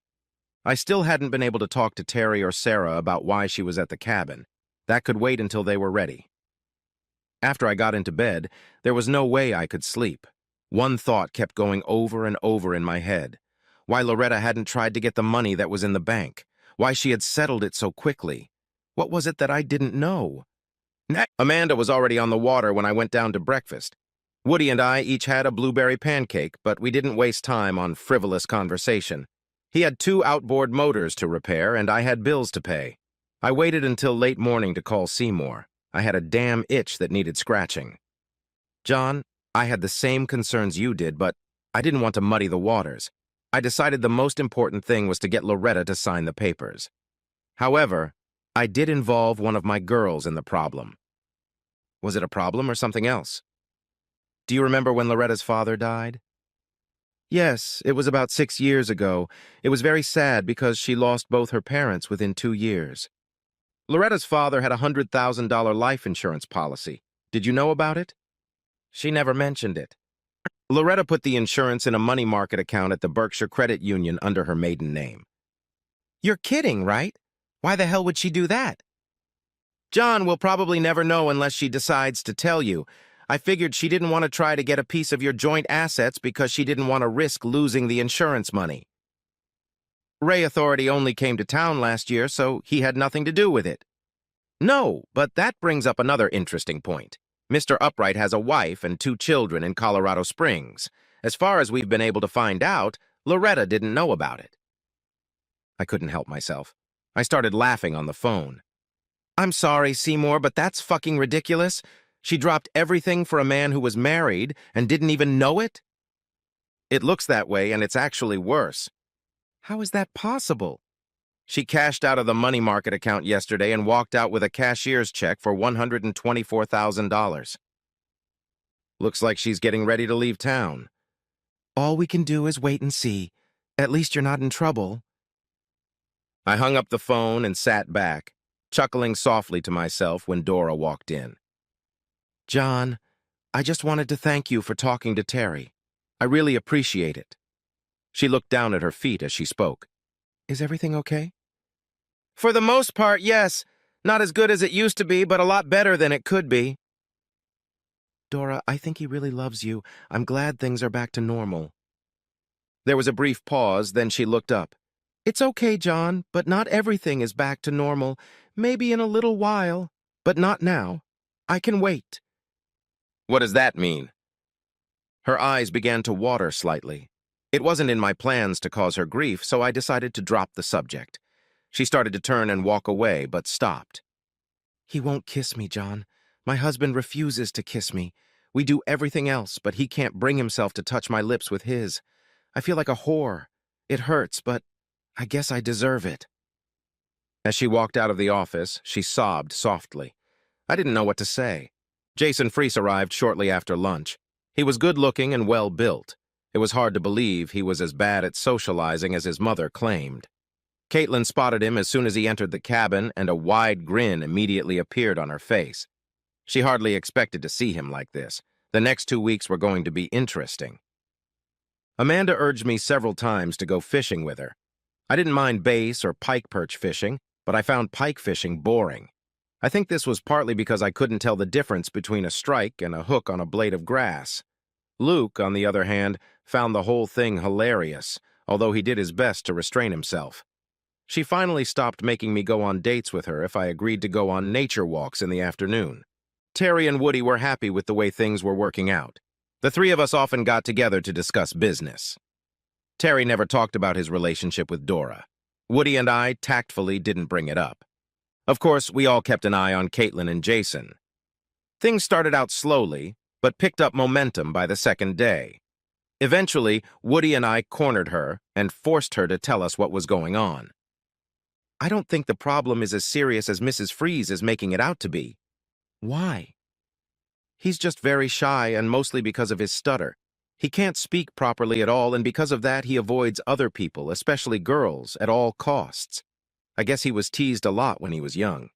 I still hadn't been able to talk to Terry or Sarah about why she was at the cabin. That could wait until they were ready. After I got into bed, there was no way I could sleep. One thought kept going over and over in my head. Why Loretta hadn't tried to get the money that was in the bank. Why she had settled it so quickly. What was it that I didn't know? Amanda was already on the water when I went down to breakfast. Woody and I each had a blueberry pancake, but we didn't waste time on frivolous conversation. He had 2 outboard motors to repair, and I had bills to pay. I waited until late morning to call Seymour. I had a damn itch that needed scratching. John, I had the same concerns you did, but I didn't want to muddy the waters. I decided the most important thing was to get Loretta to sign the papers. However, I did involve one of my girls in the problem. Was it a problem or something else? Do you remember when Loretta's father died? Yes, it was about 6 years ago. It was very sad because she lost both her parents within 2 years. Loretta's father had a $100,000 life insurance policy. Did you know about it? She never mentioned it. Loretta put the insurance in a money market account at the Berkshire Credit Union under her maiden name. You're kidding, right? Why the hell would she do that? John will probably never know unless she decides to tell you. I figured she didn't want to try to get a piece of your joint assets because she didn't want to risk losing the insurance money. Ray Authority only came to town last year, so he had nothing to do with it. No, but that brings up another interesting point. Mr. Upright has a wife and 2 children in Colorado Springs. As far as we've been able to find out, Loretta didn't know about it. I couldn't help myself. I started laughing on the phone. I'm sorry, Seymour, but that's fucking ridiculous. She dropped everything for a man who was married and didn't even know it? It looks that way, and it's actually worse. How is that possible? She cashed out of the money market account yesterday and walked out with a cashier's check for $124,000. Looks like she's getting ready to leave town. All we can do is wait and see. At least you're not in trouble. I hung up the phone and sat back, chuckling softly to myself when Dora walked in. John, I just wanted to thank you for talking to Terry. I really appreciate it. She looked down at her feet as she spoke. Is everything okay? For the most part, yes. Not as good as it used to be, but a lot better than it could be. Dora, I think he really loves you. I'm glad things are back to normal. There was a brief pause, then she looked up. It's okay, John, but not everything is back to normal. Maybe in a little while, but not now. I can wait. What does that mean? Her eyes began to water slightly. It wasn't in my plans to cause her grief, so I decided to drop the subject. She started to turn and walk away, but stopped. He won't kiss me, John. My husband refuses to kiss me. We do everything else, but he can't bring himself to touch my lips with his. I feel like a whore. It hurts, but I guess I deserve it. As she walked out of the office, she sobbed softly. I didn't know what to say. Jason Freese arrived shortly after lunch. He was good-looking and well-built. It was hard to believe he was as bad at socializing as his mother claimed. Caitlin spotted him as soon as he entered the cabin, and a wide grin immediately appeared on her face. She hardly expected to see him like this. The next 2 weeks were going to be interesting. Amanda urged me several times to go fishing with her. I didn't mind bass or pike perch fishing, but I found pike fishing boring. I think this was partly because I couldn't tell the difference between a strike and a hook on a blade of grass. Luke, on the other hand, found the whole thing hilarious, although he did his best to restrain himself. She finally stopped making me go on dates with her if I agreed to go on nature walks in the afternoon. Terry and Woody were happy with the way things were working out. The 3 of us often got together to discuss business. Terry never talked about his relationship with Dora. Woody and I tactfully didn't bring it up. Of course, we all kept an eye on Caitlin and Jason. Things started out slowly, but picked up momentum by the second day. Eventually, Woody and I cornered her and forced her to tell us what was going on. I don't think the problem is as serious as Mrs. Freese is making it out to be. Why? He's just very shy, and mostly because of his stutter. He can't speak properly at all, and because of that, he avoids other people, especially girls, at all costs. I guess he was teased a lot when he was young.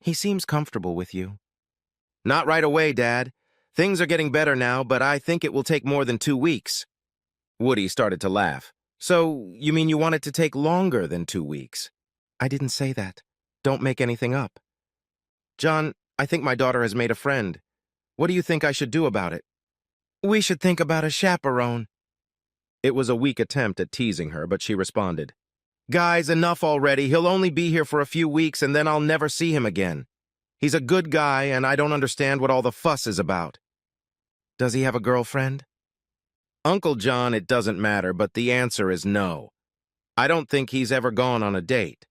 He seems comfortable with you. Not right away, Dad. Things are getting better now, but I think it will take more than 2 weeks. Woody started to laugh. So, you mean you want it to take longer than 2 weeks? I didn't say that. Don't make anything up. John, I think my daughter has made a friend. What do you think I should do about it? We should think about a chaperone. It was a weak attempt at teasing her, but she responded. Guys, enough already. He'll only be here for a few weeks, and then I'll never see him again. He's a good guy, and I don't understand what all the fuss is about. Does he have a girlfriend? Uncle John, it doesn't matter, but the answer is no. I don't think he's ever gone on a date.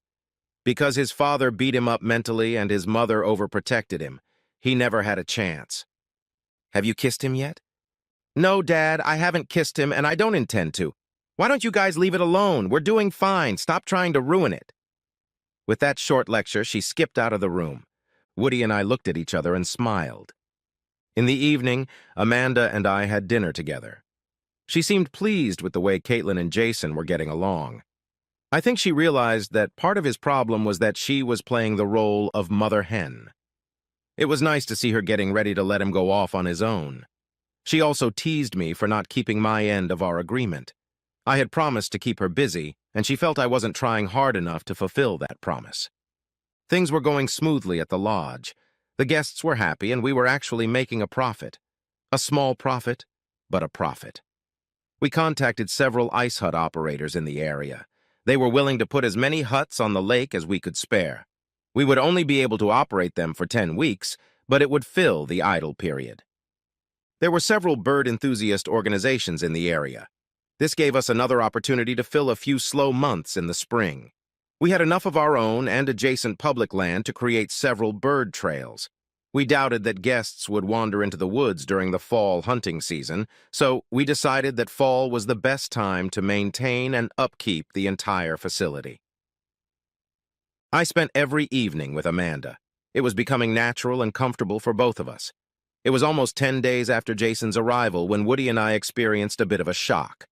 Because his father beat him up mentally and his mother overprotected him, he never had a chance. Have you kissed him yet? No, Dad, I haven't kissed him and I don't intend to. Why don't you guys leave it alone? We're doing fine. Stop trying to ruin it. With that short lecture, she skipped out of the room. Woody and I looked at each other and smiled. In the evening, Amanda and I had dinner together. She seemed pleased with the way Caitlin and Jason were getting along. I think she realized that part of his problem was that she was playing the role of mother hen. It was nice to see her getting ready to let him go off on his own. She also teased me for not keeping my end of our agreement. I had promised to keep her busy, and she felt I wasn't trying hard enough to fulfill that promise. Things were going smoothly at the lodge. The guests were happy, and we were actually making a profit. A small profit, but a profit. We contacted several ice hut operators in the area. They were willing to put as many huts on the lake as we could spare. We would only be able to operate them for 10 weeks, but it would fill the idle period. There were several bird enthusiast organizations in the area. This gave us another opportunity to fill a few slow months in the spring. We had enough of our own and adjacent public land to create several bird trails. We doubted that guests would wander into the woods during the fall hunting season, so we decided that fall was the best time to maintain and upkeep the entire facility. I spent every evening with Amanda. It was becoming natural and comfortable for both of us. It was almost 10 days after Jason's arrival when Woody and I experienced a bit of a shock.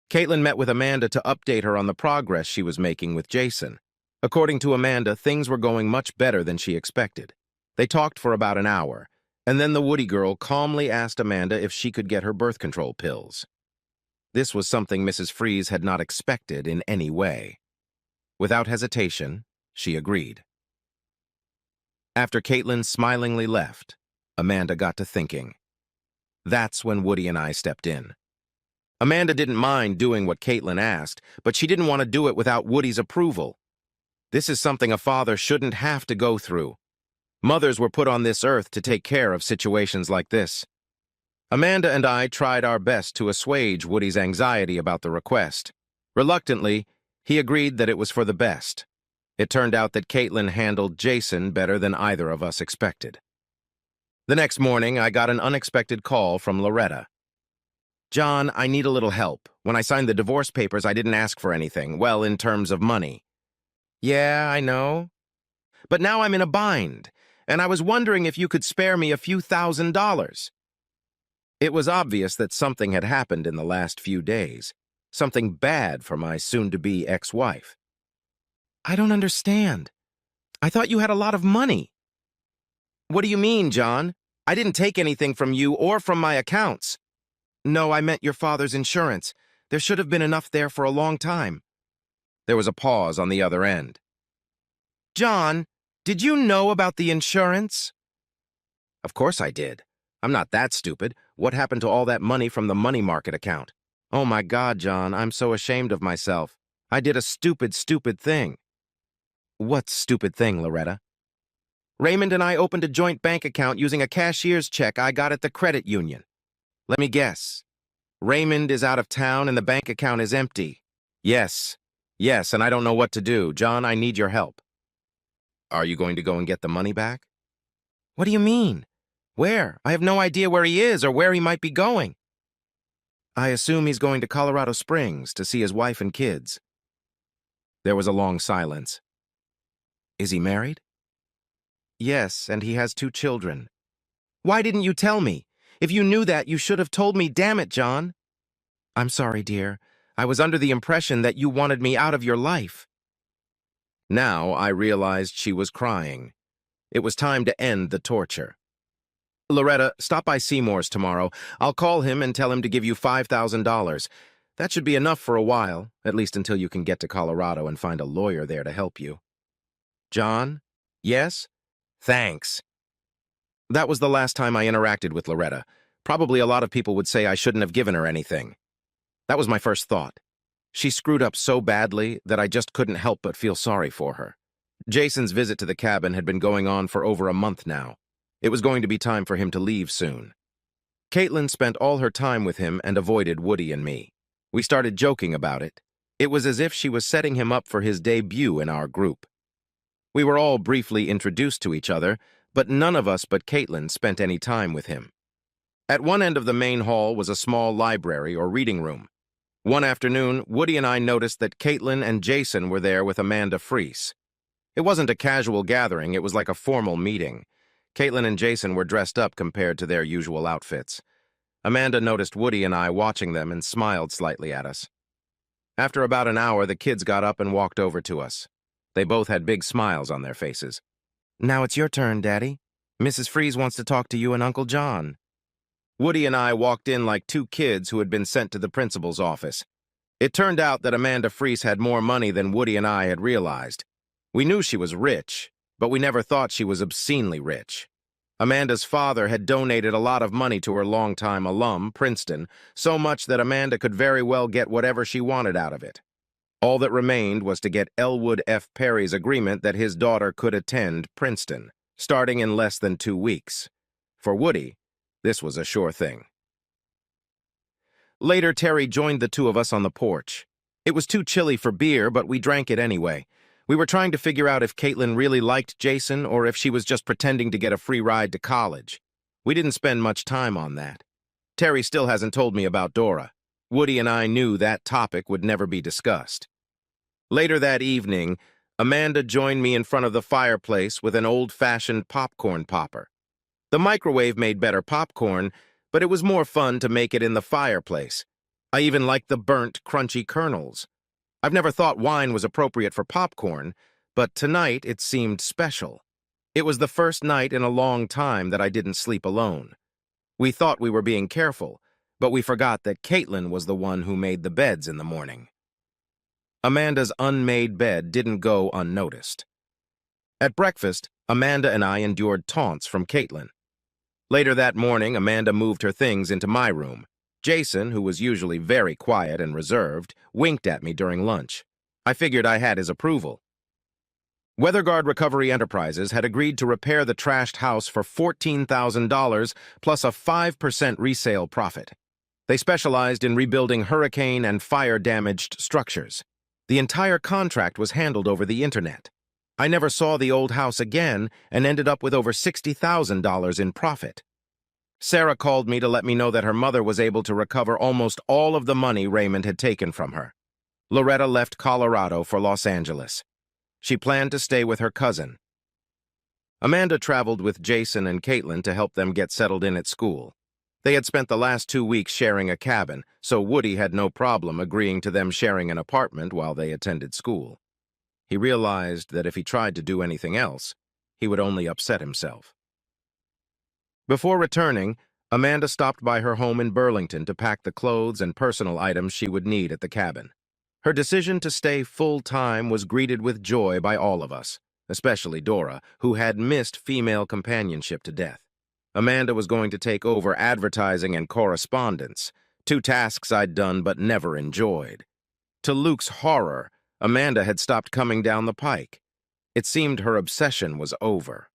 Caitlin met with Amanda to update her on the progress she was making with Jason. According to Amanda, things were going much better than she expected. They talked for about an hour, and then the Woody girl calmly asked Amanda if she could get her birth control pills. This was something Mrs. Freeze had not expected in any way. Without hesitation, she agreed. After Caitlin smilingly left, Amanda got to thinking. That's when Woody and I stepped in. Amanda didn't mind doing what Caitlin asked, but she didn't want to do it without Woody's approval. This is something a father shouldn't have to go through. Mothers were put on this earth to take care of situations like this. Amanda and I tried our best to assuage Woody's anxiety about the request. Reluctantly, he agreed that it was for the best. It turned out that Caitlin handled Jason better than either of us expected. The next morning, I got an unexpected call from Loretta. John, I need a little help. When I signed the divorce papers, I didn't ask for anything, well, in terms of money. Yeah, I know. But now I'm in a bind, and I was wondering if you could spare me a few $1,000s. It was obvious that something had happened in the last few days, something bad for my soon-to-be ex-wife. I don't understand. I thought you had a lot of money. What do you mean, John? I didn't take anything from you or from my accounts. No, I meant your father's insurance. There should have been enough there for a long time. There was a pause on the other end. John, did you know about the insurance? Of course I did. I'm not that stupid. What happened to all that money from the money market account? Oh my God, John, I'm so ashamed of myself. I did a stupid thing. What stupid thing, Loretta? Raymond and I opened a joint bank account using a cashier's check I got at the credit union. Let me guess. Raymond is out of town and the bank account is empty. Yes, and I don't know what to do. John, I need your help. Are you going to go and get the money back? What do you mean? Where? I have no idea where he is or where he might be going. I assume he's going to Colorado Springs to see his wife and kids. There was a long silence. Is he married? Yes, and he has 2 children. Why didn't you tell me? If you knew that, you should have told me. Damn it, John. I'm sorry, dear. I was under the impression that you wanted me out of your life. Now I realized she was crying. It was time to end the torture. Loretta, stop by Seymour's tomorrow. I'll call him and tell him to give you $5,000. That should be enough for a while, at least until you can get to Colorado and find a lawyer there to help you. John? Yes? Thanks. That was the last time I interacted with Loretta. Probably a lot of people would say I shouldn't have given her anything. That was my first thought. She screwed up so badly that I just couldn't help but feel sorry for her. Jason's visit to the cabin had been going on for over a month now. It was going to be time for him to leave soon. Caitlin spent all her time with him and avoided Woody and me. We started joking about it. It was as if she was setting him up for his debut in our group. We were all briefly introduced to each other, but none of us but Caitlin spent any time with him. At one end of the main hall was a small library or reading room. One afternoon, Woody and I noticed that Caitlin and Jason were there with Amanda Freese. It wasn't a casual gathering, it was like a formal meeting. Caitlin and Jason were dressed up compared to their usual outfits. Amanda noticed Woody and I watching them and smiled slightly at us. After about an hour, the kids got up and walked over to us. They both had big smiles on their faces. "Now it's your turn, Daddy. Mrs. Freese wants to talk to you and Uncle John." Woody and I walked in like two kids who had been sent to the principal's office. It turned out that Amanda Freese had more money than Woody and I had realized. We knew she was rich, but we never thought she was obscenely rich. Amanda's father had donated a lot of money to her longtime alum, Princeton, so much that Amanda could very well get whatever she wanted out of it. All that remained was to get Elwood F. Perry's agreement that his daughter could attend Princeton, starting in less than 2 weeks. For Woody, this was a sure thing. Later, Terry joined the two of us on the porch. It was too chilly for beer, but we drank it anyway. We were trying to figure out if Caitlin really liked Jason or if she was just pretending to get a free ride to college. We didn't spend much time on that. Terry still hasn't told me about Dora. Woody and I knew that topic would never be discussed. Later that evening, Amanda joined me in front of the fireplace with an old-fashioned popcorn popper. The microwave made better popcorn, but it was more fun to make it in the fireplace. I even liked the burnt, crunchy kernels. I've never thought wine was appropriate for popcorn, but tonight it seemed special. It was the first night in a long time that I didn't sleep alone. We thought we were being careful, but we forgot that Caitlin was the one who made the beds in the morning. Amanda's unmade bed didn't go unnoticed. At breakfast, Amanda and I endured taunts from Caitlin. Later that morning, Amanda moved her things into my room. Jason, who was usually very quiet and reserved, winked at me during lunch. I figured I had his approval. WeatherGuard Recovery Enterprises had agreed to repair the trashed house for $14,000 plus a 5% resale profit. They specialized in rebuilding hurricane and fire-damaged structures. The entire contract was handled over the internet. I never saw the old house again and ended up with over $60,000 in profit. Sarah called me to let me know that her mother was able to recover almost all of the money Raymond had taken from her. Loretta left Colorado for Los Angeles. She planned to stay with her cousin. Amanda traveled with Jason and Caitlin to help them get settled in at school. They had spent the last 2 weeks sharing a cabin, so Woody had no problem agreeing to them sharing an apartment while they attended school. He realized that if he tried to do anything else, he would only upset himself. Before returning, Amanda stopped by her home in Burlington to pack the clothes and personal items she would need at the cabin. Her decision to stay full-time was greeted with joy by all of us, especially Dora, who had missed female companionship to death. Amanda was going to take over advertising and correspondence, 2 tasks I'd done but never enjoyed. To Luke's horror, Amanda had stopped coming down the pike. It seemed her obsession was over.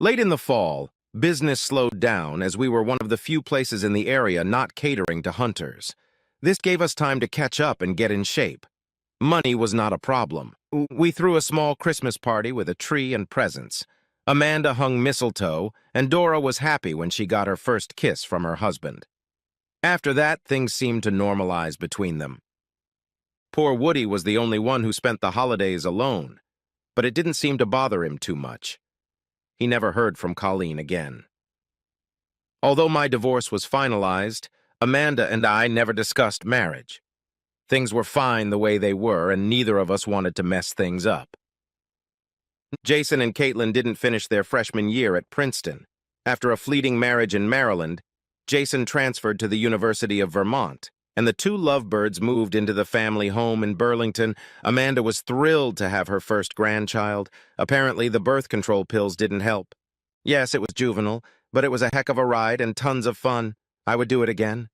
Late in the fall, business slowed down as we were one of the few places in the area not catering to hunters. This gave us time to catch up and get in shape. Money was not a problem. We threw a small Christmas party with a tree and presents. Amanda hung mistletoe, and Dora was happy when she got her first kiss from her husband. After that, things seemed to normalize between them. Poor Woody was the only one who spent the holidays alone, but it didn't seem to bother him too much. He never heard from Colleen again. Although my divorce was finalized, Amanda and I never discussed marriage. Things were fine the way they were, and neither of us wanted to mess things up. Jason and Caitlin didn't finish their freshman year at Princeton. After a fleeting marriage in Maryland, Jason transferred to the University of Vermont, and the 2 lovebirds moved into the family home in Burlington. Amanda was thrilled to have her first grandchild. Apparently, the birth control pills didn't help. Yes, it was juvenile, but it was a heck of a ride and tons of fun. I would do it again.